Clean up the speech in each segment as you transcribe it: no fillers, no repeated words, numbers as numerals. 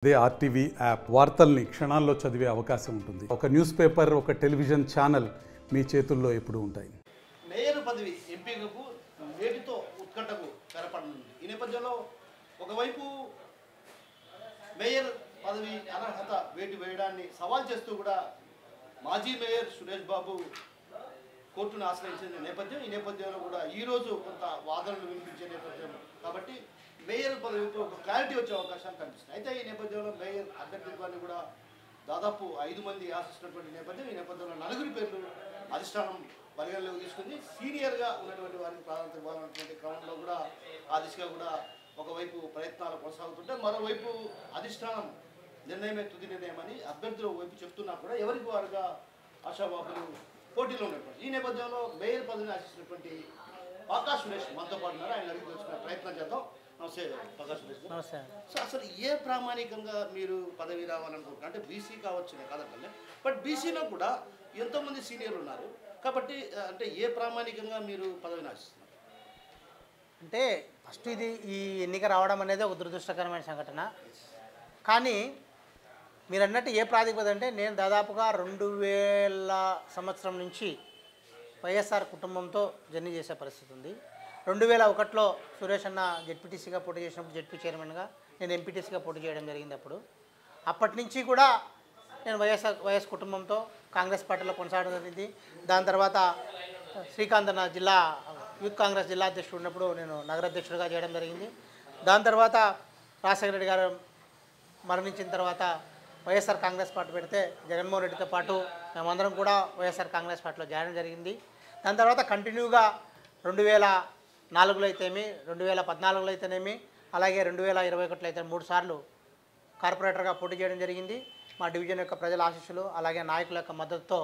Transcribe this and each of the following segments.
అదే RTV app వార్తల్ని క్షణాల్లో చదివే అవకాశం ఉంటుంది. ఒక న్యూస్ పేపర్, ఒక టెలివిజన్ ఛానల్ మీ చేతుల్లో ఎప్పుడూ ఉంటాయి. మేయర్ పదవి ఎంపికకు వేటితో ఉత్కంఠకు తెరపడనుంది. ఈ నేపథ్యంలో ఒకవైపు మేయర్ పదవి అనర్హత వేటు వేయడాన్ని సవాల్ చేస్తూ కూడా మాజీ మేయర్ సురేష్ బాబు కోర్టును ఆశ్రయించిన నేపథ్యం. ఈ నేపథ్యంలో కూడా ఈరోజు కొంత వాదనలు వినిపించే నేపథ్యం కాబట్టి మేయర్ పదవితో ఒక క్లారిటీ వచ్చే అవకాశాలు కనిపిస్తున్నాయి. అయితే ఈ నేపథ్యంలో మేయర్ అభ్యర్థిత్వాన్ని కూడా దాదాపు 5 మంది ఆశిస్తున్నటువంటి నేపథ్యం. ఈ నేపథ్యంలో 4 పేర్లు అధిష్టానం పరిగణలోకి తీసుకుంది. సీనియర్గా ఉన్నటువంటి వారికి ప్రాధాన్యత ఇవ్వాలన్నటువంటి క్రమంలో కూడా ఆ దిశగా కూడా ఒకవైపు ప్రయత్నాలు కొనసాగుతుంటే, మరోవైపు అధిష్టానం నిర్ణయమే తుది నిర్ణయమని అభ్యర్థులు వైపు చెప్తున్నా కూడా ఎవరికి వారుగా ఆశావాహులు పోటీలో ఉన్నటువంటి ఈ నేపథ్యంలో మేయర్ పదవిని ఆశిస్తున్నటువంటి పాకా సురేష్ మనతో పాటు ఉన్నారు. ఆయన అడిగి తెలుసుకునే ప్రయత్నం చేద్దాం. నమస్తే పాకా సురేష్ గారు. నమస్తే. సో అసలు ఏ ప్రామాణికంగా మీరు పదవి రావాలనుకుంటున్నారు? అంటే బీసీ కావచ్చు కాదంటే, బట్ బీసీలో కూడా ఎంతోమంది సీనియర్లు ఉన్నారు కాబట్టి అంటే ఏ ప్రామాణికంగా మీరు పదవిని ఆశిస్తున్నారు? అంటే ఫస్ట్ ఇది ఈ ఎన్నిక రావడం అనేది ఒక దురదృష్టకరమైన సంఘటన. కానీ మీరు అన్నట్టు ఏ ప్రాతిపద అంటే నేను దాదాపుగా 2000 సంవత్సరం నుంచి వైఎస్ఆర్ కుటుంబంతో జర్నీ చేసే పరిస్థితి ఉంది. 2001లో సురేష్ అన్న జెడ్పీటీసీగా పోటీ చేసినప్పుడు జెడ్పీ చైర్మన్గా, నేను ఎంపీటీసీగా పోటీ చేయడం జరిగింది. అప్పటి నుంచి కూడా నేను వైఎస్ కుటుంబంతో కాంగ్రెస్ పార్టీలో కొనసాగడం జరిగింది. దాని తర్వాత శ్రీకాంత్ అన్న జిల్లా యూత్ కాంగ్రెస్ జిల్లా అధ్యక్షుడు ఉన్నప్పుడు నేను నగరాధ్యక్షుడిగా చేయడం జరిగింది. దాని తర్వాత రాజశేఖర రెడ్డి గారు మరణించిన తర్వాత వైఎస్ఆర్ కాంగ్రెస్ పార్టీ పెడితే జగన్మోహన్ రెడ్డితో పాటు మేమందరం కూడా వైఎస్ఆర్ కాంగ్రెస్ పార్టీలో చేరడం జరిగింది. దాని తర్వాత కంటిన్యూగా 2004లో అయితేమి, 2014లో అయితేనేమి, అలాగే 2021లో అయితే 3 సార్లు కార్పొరేటర్గా పోటీ చేయడం జరిగింది. మా డివిజన్ యొక్క ప్రజల ఆశీస్సులు అలాగే నాయకుల యొక్క మద్దతుతో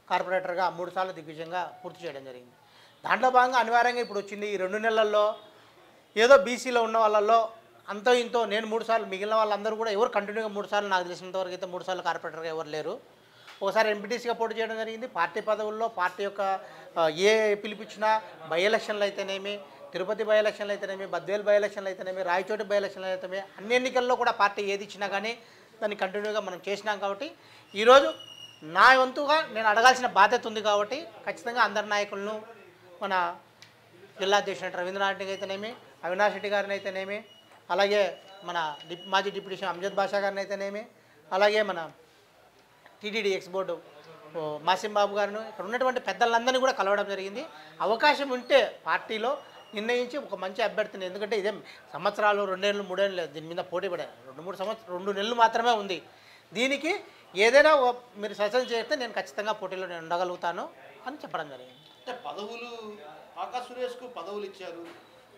కార్పొరేటర్గా 3 సార్లు దిగ్విజయంగా పూర్తి చేయడం జరిగింది. దాంట్లో భాగంగా అనివార్యంగా ఇప్పుడు వచ్చింది ఈ 2 నెలల్లో ఏదో బీసీలో ఉన్న వాళ్ళల్లో అంతో ఇంతో నేను 3 సార్లు, మిగిలిన వాళ్ళందరూ కూడా ఎవరు కంటిన్యూగా 3 సార్లు, నాకు తెలిసినంతవరకు అయితే 3 సార్లు కార్పొరేటర్గా ఎవరు లేరు. ఒకసారి ఎంపీటీసీగా పోటీ చేయడం జరిగింది. పార్టీ పదవుల్లో పార్టీ యొక్క ఏ పిలిపించినా బై ఎలక్షన్లు అయితేనేమి, తిరుపతి బై ఎలక్షన్లు అయితేనేమి, బద్వేల్ బై ఎలక్షన్లు అయితేనేమి, రాయచోటి బై ఎలక్షన్లు అయితేనేమి, అన్ని ఎన్నికల్లో కూడా పార్టీ ఏది ఇచ్చినా కానీ దాన్ని కంటిన్యూగా మనం చేసినాం. కాబట్టి ఈరోజు నా వంతుగా నేను అడగాల్సిన బాధ్యత ఉంది. కాబట్టి ఖచ్చితంగా అందరి నాయకులను, మన జిల్లా అధ్యక్షుడు రవీంద్రనాథ్ రెడ్డి అయితేనేమి, అవినాష్ రెడ్డి గారిని అయితేనేమి, అలాగే మన మాజీ డిప్యూటీ సీఎం అంజద్ బాషా గారిని అయితేనేమి, అలాగే మన టీటీడీ ఎక్స్ బోర్డు మాసిం బాబు గారిని, ఇక్కడ ఉన్నటువంటి పెద్దలందరినీ కూడా కలవడం జరిగింది. అవకాశం ఉంటే పార్టీలో నిర్ణయించి ఒక మంచి అభ్యర్థిని, ఎందుకంటే ఇదే సంవత్సరాలు 2 ఏళ్ళు 3 ఏళ్ళు లేదు, దీని మీద పోటీ పడే 2 నెలలు మాత్రమే ఉంది. దీనికి ఏదైనా మీరు సజెషన్ చేస్తే నేను ఖచ్చితంగా పోటీలో నేను ఉండగలుగుతాను అని చెప్పడం జరిగింది. అంటే పదవులు పాకా సురేష్కు పదవులు ఇచ్చారు.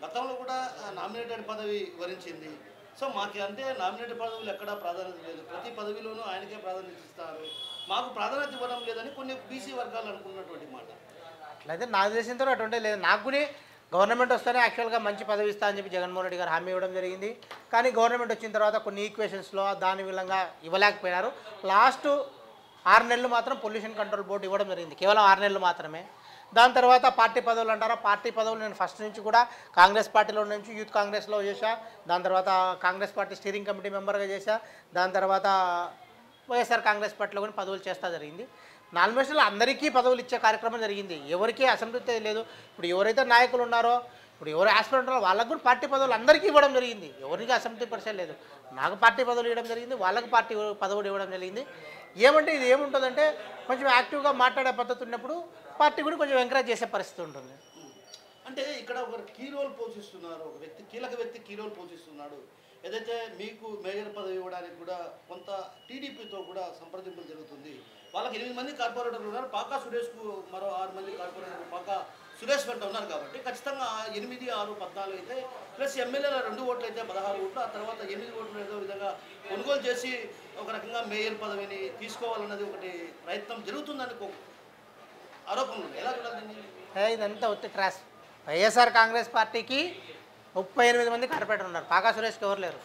గతంలో కూడా నామినేటెడ్ పదవి వరించింది. సో మాకు అంటే నామినేటెడ్ పదవులు ఎక్కడా ప్రాధాన్యత లేదు, ప్రతి పదవిలోనూ ఆయనకే ప్రాధాన్యత ఇస్తారు, మాకు ప్రాధాన్యత ఇవ్వడం లేదని కొన్ని బీసీ వర్గాలు అనుకున్నటువంటి మాట. అట్లయితే నాకు తెలిసినంత అటువంటి లేదు. నాకు కూడా గవర్నమెంట్ వస్తేనే యాక్చువల్గా మంచి పదవి ఇస్తా అని చెప్పి జగన్మోహన్ రెడ్డి గారు హామీ ఇవ్వడం జరిగింది. కానీ గవర్నమెంట్ వచ్చిన తర్వాత కొన్ని ఈక్వేషన్స్లో దాని విధంగా ఇవ్వలేకపోయినారు. లాస్ట్ 6 నెలలు మాత్రం పొల్యూషన్ కంట్రోల్ బోర్డు ఇవ్వడం జరిగింది, కేవలం 6 నెలలు మాత్రమే. దాని తర్వాత పార్టీ పదవులు అంటారా, పార్టీ పదవులు నేను ఫస్ట్ నుంచి కూడా కాంగ్రెస్ పార్టీలో నుంచి యూత్ కాంగ్రెస్లో చేశా, దాని తర్వాత కాంగ్రెస్ పార్టీ స్టీరింగ్ కమిటీ మెంబర్గా చేశా, దాని తర్వాత వైఎస్ఆర్ కాంగ్రెస్ పార్టీలో కూడా పదవులు చేస్తా జరిగింది. నామినేషన్లో అందరికీ పదవులు ఇచ్చే కార్యక్రమం జరిగింది, ఎవరికీ అసంతృప్తి లేదు. ఇప్పుడు ఎవరైతే నాయకులు ఉన్నారో, ఇప్పుడు ఎవరు ఆస్పిరెంట్ ఉన్నారో వాళ్ళకు కూడా పార్టీ పదవులు అందరికీ ఇవ్వడం జరిగింది, ఎవరికి అసంతృప్తి పరిచయం లేదు. నాకు పార్టీ పదవులు ఇవ్వడం జరిగింది, వాళ్ళకి పార్టీ పదవులు ఇవ్వడం జరిగింది. ఏమంటే ఇది ఏముంటుందంటే కొంచెం యాక్టివ్గా మాట్లాడే పద్ధతి ఉన్నప్పుడు పార్టీ కూడా కొంచెం ఎంకరేజ్ చేసే పరిస్థితి ఉంటుంది. అంటే ఇక్కడ ఒక కీ రోల్ పోషిస్తున్నారు, ఒక వ్యక్తి కీలక వ్యక్తి కీ రోల్ పోషిస్తున్నాడు. ఏదైతే మీకు మేయర్ పదవి ఇవ్వడానికి కూడా కొంత టీడీపీతో కూడా సంప్రదింపులు జరుగుతుంది. వాళ్ళకి 8 మంది కార్పొరేటర్లు ఉన్నారు, పాకా సురేష్కు మరో 6 మంది కార్పొరేటర్లు పాకా సురేష్ వెంట ఉన్నారు. కాబట్టి ఖచ్చితంగా 8, 6, 14 అయితే ప్లస్ ఎమ్మెల్యేల 2 ఓట్లు అయితే 16 ఓట్లు, ఆ తర్వాత 8 ఓట్లు ఏదో విధంగా కొనుగోలు చేసి ఒక రకంగా మేయర్ పదవిని తీసుకోవాలన్నది ఒకటి ప్రయత్నం జరుగుతుందని ఆరోపణలు. ఎలా చూడాలి? ఇదంతా ఒత్తి ట్రాస్. వైఎస్ఆర్ కాంగ్రెస్ పార్టీకి 38 మంది కార్పొరేటర్ ఉన్నారు, పాకా సురేష్కి ఎవరు లేరు.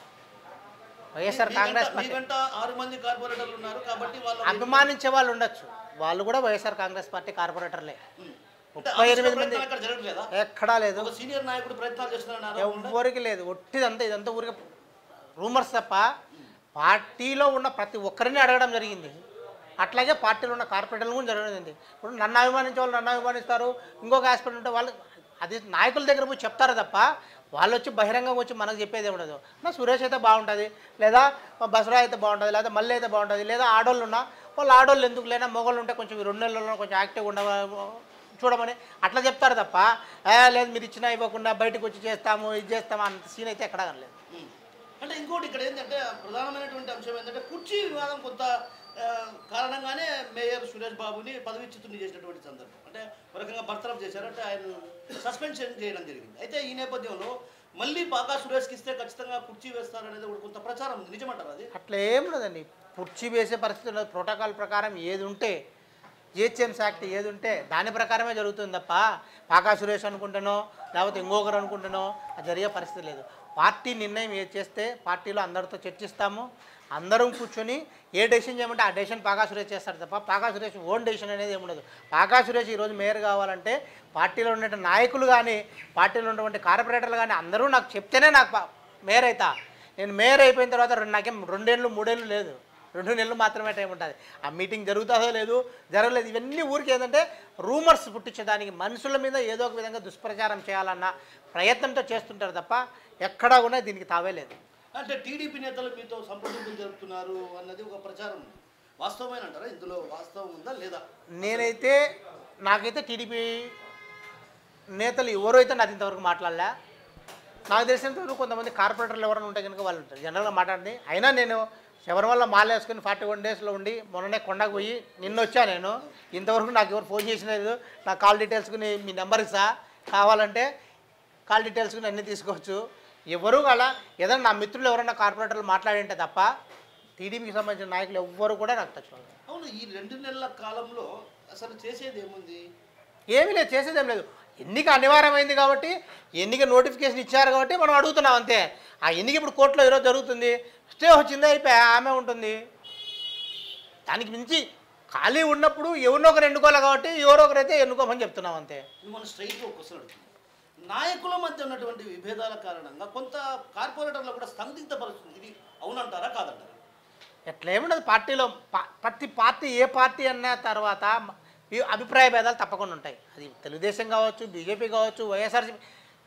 వైఎస్ఆర్ కాంగ్రెస్ పార్టీ 6 మంది కార్పొరేటర్లు ఉన్నారు కాబట్టి వాళ్ళు అభిమానించే వాళ్ళు ఉండొచ్చు, వాళ్ళు కూడా వైఎస్ఆర్ కాంగ్రెస్ పార్టీ కార్పొరేటర్లే. 38 మంది ఎక్కడా లేదు, సీనియర్ నాయకుడు ప్రయత్నాలు చేస్తున్నారు, ఎవరికి లేదు. ఒట్టిదంతా ఇదంతా ఊరికి రూమర్స్ తప్ప పార్టీలో ఉన్న ప్రతి ఒక్కరిని అడగడం జరిగింది. అట్లాగే పార్టీలో ఉన్న కార్పొరేటర్లు కూడా జరిగింది. ఇప్పుడు నన్ను అభిమానించే వాళ్ళు నన్ను అభిమానిస్తారు, ఇంకొక ఆస్పెక్ట్ ఉంటే వాళ్ళు అది నాయకుల దగ్గర పోయి చెప్తారు తప్ప వాళ్ళు వచ్చి బహిరంగంగా వచ్చి మనకు చెప్పేది ఉండదు. నా సురేష్ అయితే బాగుంటుంది, లేదా బసరా అయితే బాగుంటుంది, లేదా మళ్ళీ అయితే బాగుంటుంది, లేదా ఆడోళ్ళు ఉన్నా వాళ్ళు ఆడోళ్ళు ఎందుకు లేనా మొగోళ్ళు ఉంటే కొంచెం 2 నెలల్లో కొంచెం యాక్టివ్గా చూడమని అట్లా చెప్తారు తప్ప లేదు మీరు ఇచ్చినా ఇవ్వకుండా బయటకు వచ్చి చేస్తాము ఇది చేస్తాము అంత సీన్ అయితే ఎక్కడా కనలేదు. అంటే ఇంకోటి ఇక్కడ ఏంటంటే ప్రధానమైనటువంటి అంశం ఏంటంటే కుర్చీ వివాదం కొంత కారణంగానే మేయర్ సురేష్ బాబుని పదవిచ్యుతుని చేసినటువంటి సందర్భం. అంటే ఒక రకంగా బర్తరఫ్ చేశారంటే ఆయన సస్పెన్షన్ చేయడం జరిగింది. అయితే ఈ నేపథ్యంలో మళ్ళీ పాకా సురేష్కి ఇస్తే ఖచ్చితంగా కుర్చీ వేస్తారనేది కూడా కొంత ప్రచారం ఉంది, నిజమంటారు అది? అట్లా ఏం లేదండి, కుర్చీ వేసే పరిస్థితి ఉండదు. ప్రోటోకాల్ ప్రకారం ఏది ఉంటే జిహెచ్ఎంసీ యాక్ట్ ఏది ఉంటే దాని ప్రకారమే జరుగుతుంది తప్ప పాకా సురేష్ అనుకుంటానో లేకపోతే ఇంకొకరు అనుకుంటానో అది జరిగే పరిస్థితి లేదు. పార్టీ నిర్ణయం ఏది చేస్తే పార్టీలో అందరితో చర్చిస్తాము, అందరం కూర్చొని ఏ డెసిషన్ చేయమంటే ఆ డెసిషన్ పాకా సురేష్ చేస్తారు తప్ప పాకా సురేష్ ఓన్ డెసిషన్ అనేది ఏమి ఉండదు. పాకా సురేష్ ఈరోజు మేయర్ కావాలంటే పార్టీలో ఉన్నటువంటి నాయకులు కానీ పార్టీలో ఉన్నటువంటి కార్పొరేటర్లు కానీ అందరూ నాకు చెప్తేనే నాకు మేయర్ అవుతా. నేను మేయర్ అయిపోయిన తర్వాత నాకేం 2 ఏళ్ళు 3 ఏళ్ళు లేదు, 2 నెలలు మాత్రమే టైం ఉంటుంది. ఆ మీటింగ్ జరుగుతుందో లేదు జరగలేదు ఇవన్నీ ఊరికి ఏంటంటే రూమర్స్ పుట్టించేదానికి మనుషుల మీద ఏదో ఒక విధంగా దుష్ప్రచారం చేయాలన్న ప్రయత్నంతో చేస్తుంటారు తప్ప ఎక్కడా కూడా దీనికి తావే లేదు. అంటే టీడీపీ నేతలు మీతో సంప్రదింపులు జరుపుతున్నారు అన్నది ఒక ప్రచారం ఉంది, వాస్తవమేనంటారా? ఇందులో వాస్తవం ఉందా లేదా? నాకైతే టీడీపీ నేతలు ఎవరు అయితే నాది ఇంతవరకు మాట్లాడలే. నాకు తెలిసినంతవరకు కొంతమంది కార్పొరేటర్లు ఎవరైనా ఉంటే కనుక వాళ్ళు ఉంటారు జనరల్గా మాట్లాడింది. అయినా నేను శబరిమల మాల వేసుకుని 41 డేస్లో ఉండి మొన్ననే కొండకు పోయి నిన్న వచ్చా. నేను ఇంతవరకు నాకు ఎవరు ఫోన్ చేసినలేదు. నా కాల్ డీటెయిల్స్కుని మీ నెంబర్ ఇస్తా, కావాలంటే కాల్ డీటెయిల్స్కుని అన్నీ తీసుకోవచ్చు. ఎవరు అలా ఏదైనా నా మిత్రులు ఎవరైనా కార్పొరేటర్లు మాట్లాడింటే తప్ప టీడీపీకి సంబంధించిన నాయకులు ఎవ్వరు కూడా నాకు టచ్ అవ్వలేదు. అవును, ఈ 2 నెలల కాలంలో అసలు చేసేది ఏముంది? ఏమీ లేదు, చేసేదేం లేదు. ఎన్నిక అనివార్యమైంది కాబట్టి ఎన్నిక నోటిఫికేషన్ ఇచ్చారు కాబట్టి మనం అడుగుతున్నాం అంతే. ఆ ఎన్నిక ఇప్పుడు కోర్టులో ఈరోజు జరుగుతుంది, స్టే వచ్చిందే అయిపోయి ఆమె ఉంటుంది. దానికి మించి ఖాళీ ఉన్నప్పుడు ఎవరినో ఒకరు ఎన్నుకోవాలి కాబట్టి ఎవరో ఒకరైతే ఎన్నుకోమని చెప్తున్నాం అంతే. మనం స్ట్రైట్గా ఒక క్వశ్చన్ అడుగుతున్నాం. నాయకుల మధ్య ఉన్నటువంటి విభేదాల కారణంగా కొంత కార్పొరేటర్లు కూడా సందిగ్ధ పరిస్థితుంది, ఇది అవునంటారా కాదంటారా? ఎట్లా ఏముండదు, పార్టీలో ప్రతి పార్టీ ఏ పార్టీ అన్న తర్వాత అభిప్రాయ భేదాలు తప్పకుండా ఉంటాయి. అది తెలుగుదేశం కావచ్చు, బీజేపీ కావచ్చు, వైఎస్ఆర్సీపీ.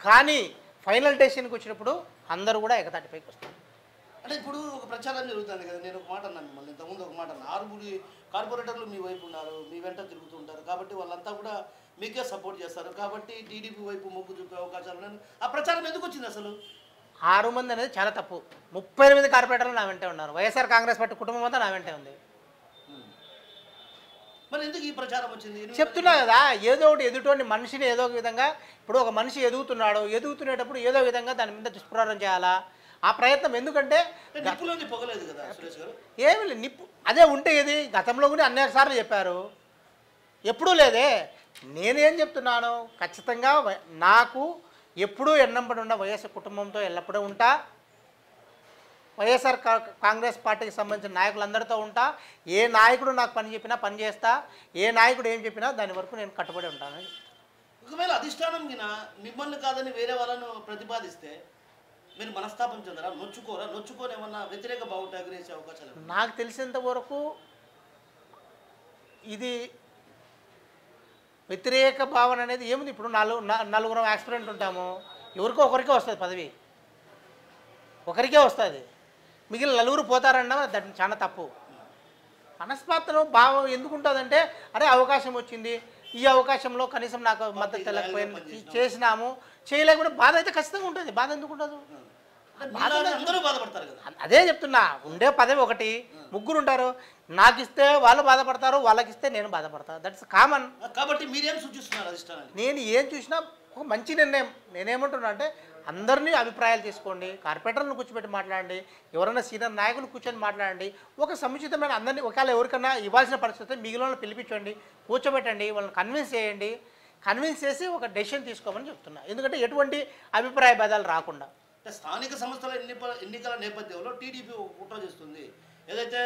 కానీ ఫైనల్ డెసిషన్కి వచ్చినప్పుడు అందరూ కూడా ఏకతాటిపైకి వస్తారు. అంటే ఇప్పుడు ఒక ప్రచారం జరుగుతుంది కదా, నేను ఒక మాట అన్నాను మిమ్మల్ని ఇంతకుముందు ఒక మాట అన్నా, 6 కార్పొరేటర్లు మీ వైపు ఉన్నారు, మీ వెంట తిరుగుతుంటారు కాబట్టి వాళ్ళంతా కూడా మీకే సపోర్ట్ చేస్తారు కాబట్టి టీడీపీ వైపు మొగ్గు చూపే అవకాశాలు ఉన్నాయి. ఆ ప్రచారం ఎందుకు వచ్చింది అసలు? 6 మంది అనేది చాలా తప్పు. 38 కార్పొరేటర్లు నా వెంటే ఉన్నారు. వైఎస్ఆర్ కాంగ్రెస్ పార్టీ కుటుంబం అంతా నా వెంటే ఉంది. మరి ఎందుకు ఈ ప్రచారం వచ్చింది? చెప్తున్నా కదా, ఏదో ఒకటి ఎదుటోని మనిషిని ఏదో ఒక విధంగా, ఇప్పుడు ఒక మనిషి ఎదుగుతునేటప్పుడు ఏదో విధంగా దాని మీద దుష్ప్రచారం చేయాలా, ఆ ప్రయత్నం. ఎందుకంటే నిప్పులోంది పొగలేదు కదా సురేష్ గారు. ఏమి లేదు, నిప్పు అదే ఉంటే ఏది గతంలో కూడా అనేక సార్లు చెప్పారు, ఎప్పుడూ లేదే. నేనేం చెప్తున్నాను, ఖచ్చితంగా నాకు ఎప్పుడూ ఎన్నంబడి ఉన్న వైఎస్ఆర్ కుటుంబంతో ఎల్లప్పుడూ ఉంటా, వైఎస్ఆర్ కాంగ్రెస్ పార్టీకి సంబంధించిన నాయకులందరితో ఉంటా. ఏ నాయకుడు నాకు పని చెప్పినా పని చేస్తా, ఏ నాయకుడు ఏం చెప్పినా దాని వరకు నేను కట్టుబడి ఉంటాను. ఒకవేళ అధిష్టానం గిన మిమ్మల్ని కాదని వేరే వాళ్ళను ప్రతిపాదిస్తే మీరు మనస్తాపం చెందరా, నొచ్చుకొని ఏమన్నా వ్యతిరేక బావుట ఎగరేసే అవకాశాలు? నాకు తెలిసినంత వరకు ఇది వ్యతిరేక భావన అనేది ఏముంది. ఇప్పుడు నలుగురం యాక్స్పిరెంట్ ఉంటాము, ఎవరికో ఒకరికే వస్తుంది పదవి, ఒకరికే వస్తుంది, మిగిలిన 9 పోతారన్నా దాన్ని చాలా తప్పు. మనస్పాతను భావం ఎందుకు ఉంటుందంటే, అరే అవకాశం వచ్చింది, ఈ అవకాశంలో కనీసం నాకు మద్దతు తెలకపోయింది, చేసినాము, చేయలేకపోతే బాధ అయితే ఖచ్చితంగా ఉంటుంది. బాధ ఎందుకు ఉండదు? అందరూ బాధపడతారు కదా. అదే చెప్తున్నా, ఉండే పదవి ఒకటి, 3 ఉంటారు. నాకు ఇస్తే వాళ్ళు బాధపడతారు, వాళ్ళకి ఇస్తే నేను బాధపడతాను, దట్స్ కామన్. కాబట్టి మీరేం సూచిస్తున్నారు అధిష్టానానికి? నేను ఏం చూసినా ఒక మంచి నిర్ణయం. నేనేమంటున్నా అంటే అందరినీ అభిప్రాయాలు తీసుకోండి, కార్పొరేటర్లను కూర్చోబెట్టి మాట్లాడండి, ఎవరైనా సీనియర్ నాయకులు కూర్చొని మాట్లాడండి, ఒక సముచితమైన అందరినీ ఒకవేళ ఎవరికైనా ఇవ్వాల్సిన పరిస్థితి మిగిలిన వాళ్ళని పిలిపించండి, కూర్చోబెట్టండి, వాళ్ళని కన్విన్స్ చేసి ఒక డెసిషన్ తీసుకోమని చెప్తున్నా. ఎందుకంటే ఎటువంటి అభిప్రాయ భేదాలు రాకుండా. స్థానిక సంస్థల ఎన్నికల నేపథ్యంలో టీడీపీ ఒక కుట్ర చేస్తుంది, ఏదైతే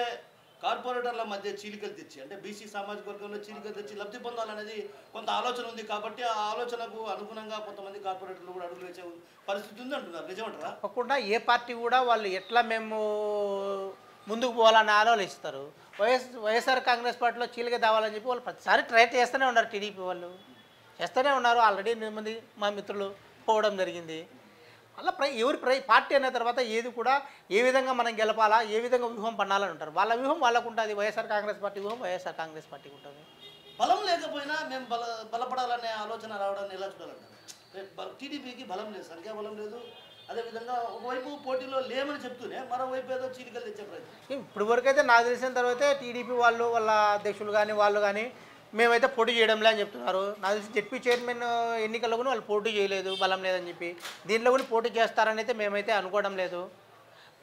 కార్పొరేటర్ల మధ్య చీలికలు తెచ్చి, అంటే బీసీ సామాజిక వర్గంలో చీలికలు తెచ్చి లబ్ధి పొందాలనేది కొంత ఆలోచన ఉంది కాబట్టి ఆ ఆలోచనకు అనుగుణంగా కొంతమంది కార్పొరేటర్లు కూడా అడుగులు వేసే పరిస్థితి ఉంది అంటున్నారు, నిజమంటారా? తప్పకుండా ఏ పార్టీ కూడా వాళ్ళు ఎట్లా మేము ముందుకు పోవాలన్న ఆలోచిస్తారు. వైఎస్ఆర్ కాంగ్రెస్ పార్టీలో చీలిక తేవాలని చెప్పి వాళ్ళు ప్రతిసారి ట్రై చేస్తూనే ఉన్నారు. టీడీపీ వాళ్ళు చేస్తూనే ఉన్నారు. ఆల్రెడీ 8 మంది మా మిత్రులు పోవడం జరిగింది. అలా పార్టీ అనే తర్వాత ఏది కూడా ఏ విధంగా మనం గెలపాలా, ఏ విధంగా వ్యూహం పన్నాలని ఉంటారు. వాళ్ళ వ్యూహం వాళ్ళకు ఉంటుంది. వైఎస్ఆర్ కాంగ్రెస్ పార్టీ వ్యూహం వైఎస్ఆర్ కాంగ్రెస్ పార్టీకి ఉంటుంది. బలం లేకపోయినా మేము బలపడాలనే ఆలోచన రావడాన్ని ఎలా చూడాలంటారు? టీడీపీకి బలం లేదు, సంఖ్యాబలం లేదు. అదేవిధంగా ఒకవైపు పోటీలో లేమని చెప్తూనే మరోవైపు ఏదో చీలికలు తెచ్చే ప్రయత్నం. ఇప్పుడు వరకైతే నాకు తెలిసిన తర్వాత టీడీపీ వాళ్ళు వాళ్ళ అధ్యక్షులు కానీ వాళ్ళు కానీ మేమైతే పోటీ చేయడంలే అని చెప్తున్నారు. నాకు తెలిసి జెడ్పీ చైర్మన్ ఎన్నికల్లో కూడా వాళ్ళు పోటీ చేయలేదు, బలం లేదని చెప్పి. దీంట్లో కూడా పోటీ చేస్తారని అయితే మేమైతే అనుకోవడం లేదు.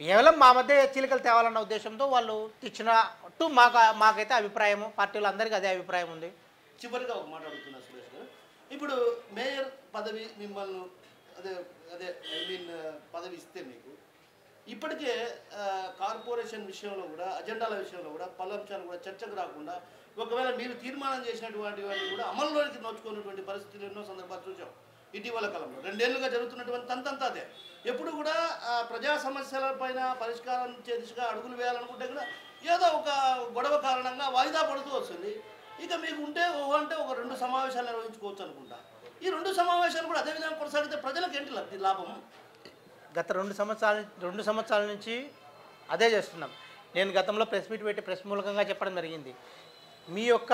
కేవలం మా మధ్య చీలికలు తేవాలన్న ఉద్దేశంతో వాళ్ళు తెచ్చినట్టు మాకైతే అభిప్రాయము, పార్టీలో అందరికీ అదే అభిప్రాయం ఉంది. చివరిగా ఒక మాట అడుగుతున్నా సురేష్ గారు, ఇప్పుడు మేయర్ పదవి మిమ్మల్ని అదే పదవి ఇస్తే మీకు ఇప్పటికే కార్పొరేషన్ విషయంలో కూడా అజెండాల విషయంలో కూడా పల్లంశాలు కూడా చర్చకు రాకుండా ఒకవేళ మీరు తీర్మానం చేసినటువంటి వాటిని కూడా అమల్లోకి నోచుకున్నటువంటి పరిస్థితులు ఎన్నో సందర్భాలు చూసాం ఇటీవల కాలంలో. 2 ఏళ్లుగా జరుగుతున్నటువంటి తంతంతా అదే. ఎప్పుడు కూడా ప్రజా సమస్యల పైన పరిష్కారం దిశగా అడుగులు వేయాలనుకుంటే కూడా ఏదో ఒక గొడవ కారణంగా వాయిదా పడుతూ వస్తుంది. ఇక మీకు ఉంటే ఒక 2 సమావేశాలు నిర్వహించుకోవచ్చు అనుకుంటా. ఈ 2 సమావేశాలు కూడా అదేవిధంగా కొనసాగితే ప్రజలకు ఏంటి లాభం? గత 2 సంవత్సరాల నుంచి అదే చేస్తున్నాం. నేను గతంలో ప్రెస్ మీట్ పెట్టి ప్రెస్ మూలకంగా చెప్పడం జరిగింది. మీ యొక్క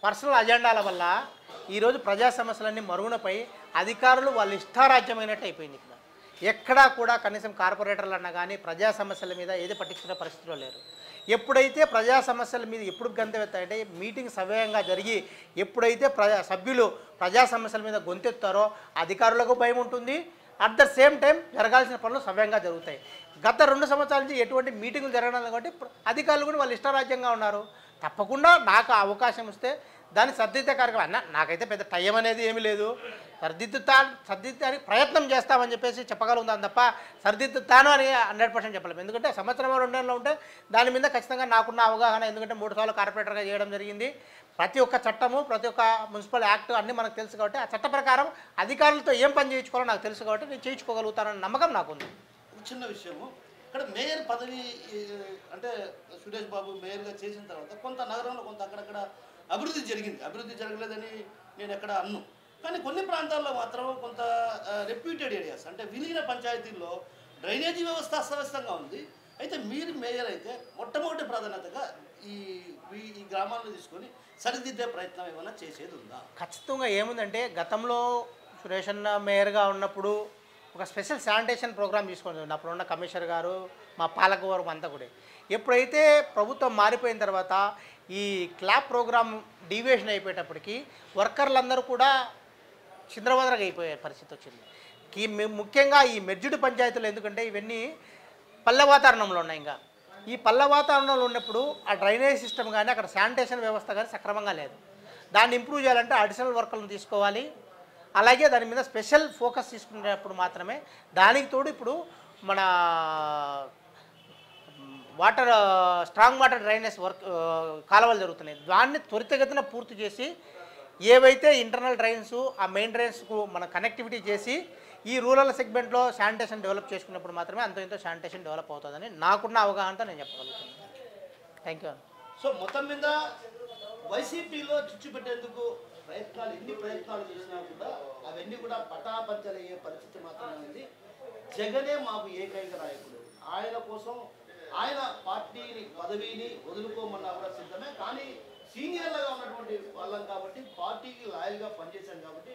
పర్సనల్ అజెండాల వల్ల ఈరోజు ప్రజా సమస్యలన్నీ మరుగునపై అధికారులు వాళ్ళ ఇష్టారాజ్యమైనట్టు అయిపోయింది. ఎక్కడా కూడా కనీసం కార్పొరేటర్లు అన్నా కానీ ప్రజా సమస్యల మీద ఏది పట్టించుకునే పరిస్థితిలో లేరు. ఎప్పుడైతే ప్రజా సమస్యల మీద ఎప్పుడు గంతెత్తాయంటే మీటింగ్ సవ్యంగా జరిగి ఎప్పుడైతే సభ్యులు ప్రజా సమస్యల మీద గొంతెత్తారో అధికారులకు భయం ఉంటుంది. అట్ ద సేమ్ టైం జరగాల్సిన పనులు సవ్యంగా జరుగుతాయి. గత 2 సంవత్సరాల నుంచి ఎటువంటి మీటింగులు జరగడం కాబట్టి అధికారులు కూడా వాళ్ళు ఇష్టారాజ్యంగా ఉన్నారు. తప్పకుండా నాకు అవకాశం ఇస్తే దాన్ని సర్దిద్దే కార్యక్రమం నాకైతే పెద్ద టైం అనేది ఏమీ లేదు. సర్దిద్దానికి ప్రయత్నం చేస్తామని చెప్పేసి చెప్పగలుగుతాను తప్ప సర్దిద్దుతాను అని 100% చెప్పలేము. ఎందుకంటే సంవత్సరం 2 నెలలు ఉంటే దాని మీద ఖచ్చితంగా నాకున్న అవగాహన, ఎందుకంటే 3 సార్లు కార్పొరేటర్గా చేయడం జరిగింది. ప్రతి ఒక్క చట్టము, ప్రతి ఒక్క మున్సిపల్ యాక్ట్ అన్నీ మనకు తెలుసు కాబట్టి ఆ చట్ట ప్రకారం అధికారులతో ఏం పని చేయించుకోవాలో నాకు తెలుసు కాబట్టి నేను చేయించుకోగలుగుతానన్న నమ్మకం నాకుంది. చిన్న విషయము, ఇక్కడ మేయర్ పదవి అంటే సురేష్ బాబు మేయర్గా చేసిన తర్వాత కొంత నగరంలో కొంత అక్కడక్కడ అభివృద్ధి జరిగింది. అభివృద్ధి జరగలేదని నేను ఎక్కడ అన్ను. కానీ కొన్ని ప్రాంతాల్లో మాత్రం కొంత రెప్యూటెడ్ ఏరియాస్ అంటే విలీన పంచాయతీల్లో డ్రైనేజీ వ్యవస్థ అస్తవ్యస్తంగా ఉంది. అయితే మీరు మేయర్ అయితే మొట్టమొదటి ప్రాధాన్యతగా ఈ గ్రామాలను తీసుకొని సరిదిద్దే ప్రయత్నం ఏమైనా చేసేది ఉందా? ఖచ్చితంగా ఏముందంటే గతంలో సురేష్ అన్న మేయర్గా ఉన్నప్పుడు ఒక స్పెషల్ శానిటేషన్ ప్రోగ్రామ్ తీసుకొని అప్పుడున్న కమిషనర్ గారు, మా పాలకవర్గం అంతా కూడా. ఎప్పుడైతే ప్రభుత్వం మారిపోయిన తర్వాత ఈ క్లాప్ ప్రోగ్రామ్ డీవియేషన్ అయిపోయేటప్పటికి వర్కర్లందరూ కూడా చింద్రవదరగా అయిపోయే పరిస్థితి వచ్చింది. ముఖ్యంగా ఈ మెర్జ్డ్ పంచాయతీలు, ఎందుకంటే ఇవన్నీ పల్లె వాతావరణంలో ఉన్నాయి. ఇంకా ఈ పల్లె వాతావరణంలో ఉన్నప్పుడు ఆ డ్రైనేజ్ సిస్టమ్ కానీ అక్కడ శానిటేషన్ వ్యవస్థ కానీ సక్రమంగా లేదు. దాన్ని ఇంప్రూవ్ చేయాలంటే అడిషనల్ వర్కర్లను తీసుకోవాలి. అలాగే దాని మీద స్పెషల్ ఫోకస్ తీసుకునేటప్పుడు మాత్రమే. దానికి తోడు ఇప్పుడు మన స్ట్రాంగ్ వాటర్ డ్రైనేజ్ కాలువలు జరుగుతున్నాయి. దాన్ని త్వరితగతిన పూర్తి చేసి ఏవైతే ఇంటర్నల్ డ్రైన్స్ ఆ మెయిన్ డ్రైన్స్కు మన కనెక్టివిటీ చేసి ఈ రూరల్ సెగ్మెంట్లో శానిటేషన్ డెవలప్ చేసుకున్నప్పుడు మాత్రమే అంత ఇంతో శానిటేషన్ డెవలప్ అవుతుందని నాకున్న అవగాహనతో నేను చెప్పగలుగుతాను. Thank you. సో మొత్తం మీద వైసీపీలో చిచ్చు పెట్టేందుకు ఎన్ని ప్రయత్నాలు చేసినా కూడా అవన్నీ కూడా పటాపంచలయ్యే పరిస్థితి మాత్రమే ఉంది. జగనే మాకు ఏకైక నాయకుడు. ఆయన కోసం ఆయన పార్టీని పదవిని వదులుకోమన్నా కూడా సిద్ధమే. కానీ సీనియర్లుగా ఉన్నటువంటి వాళ్ళం కాబట్టి పార్టీకి లాయల్గా పనిచేశాం కాబట్టి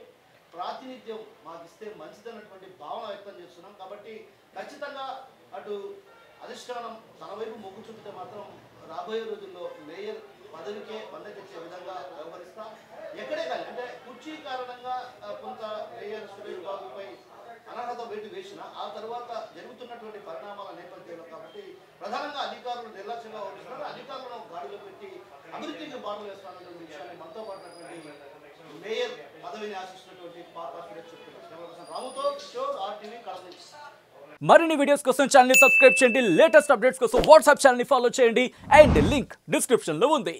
ప్రాతినిధ్యం మాకు ఇస్తే మంచిదన్నటువంటి భావన వ్యక్తం చేస్తున్నాం. కాబట్టి ఖచ్చితంగా అటు అధిష్టానం తన వైపు మొగ్గు చూపితే మాత్రం రాబోయే రోజుల్లో మేయర్ పదవికే పన్ను తెచ్చే విధంగా వ్యవహరిస్తాం. ఎక్కడే కానీ అంటే కుర్చీ కారణంగా కొంత మేయర్ సురేష్ బాబుపై అనర్హత వేటు వేసిన ఆ తర్వాత జరుగుతున్నటువంటి పరిణామాల నేపథ్యంలో కాబట్టి ప్రధానంగా అధికారులు నిర్లక్ష్యంగా వహిస్తున్నారు. అధికారులను గాడిలో పెట్టి అభివృద్ధికి బాటలు వేస్తున్నటువంటి విషయాన్ని మనతో పాటున్నటువంటి మేయర్ పదవిని ఆశిస్తున్నటువంటి చెప్తున్నారు. రాముతో కిషోర్, RTV, కడప. మరిన్ని వీడియోస్ కోసం ఛానల్ ని సబ్స్క్రైబ్ చేయండి. లేటెస్ట్ అప్డేట్స్ కోసం వాట్సాప్ ఛానల్ ని ఫాలో చేయండి. అండ్ లింక్ డిస్క్రిప్షన్ లో ఉంది.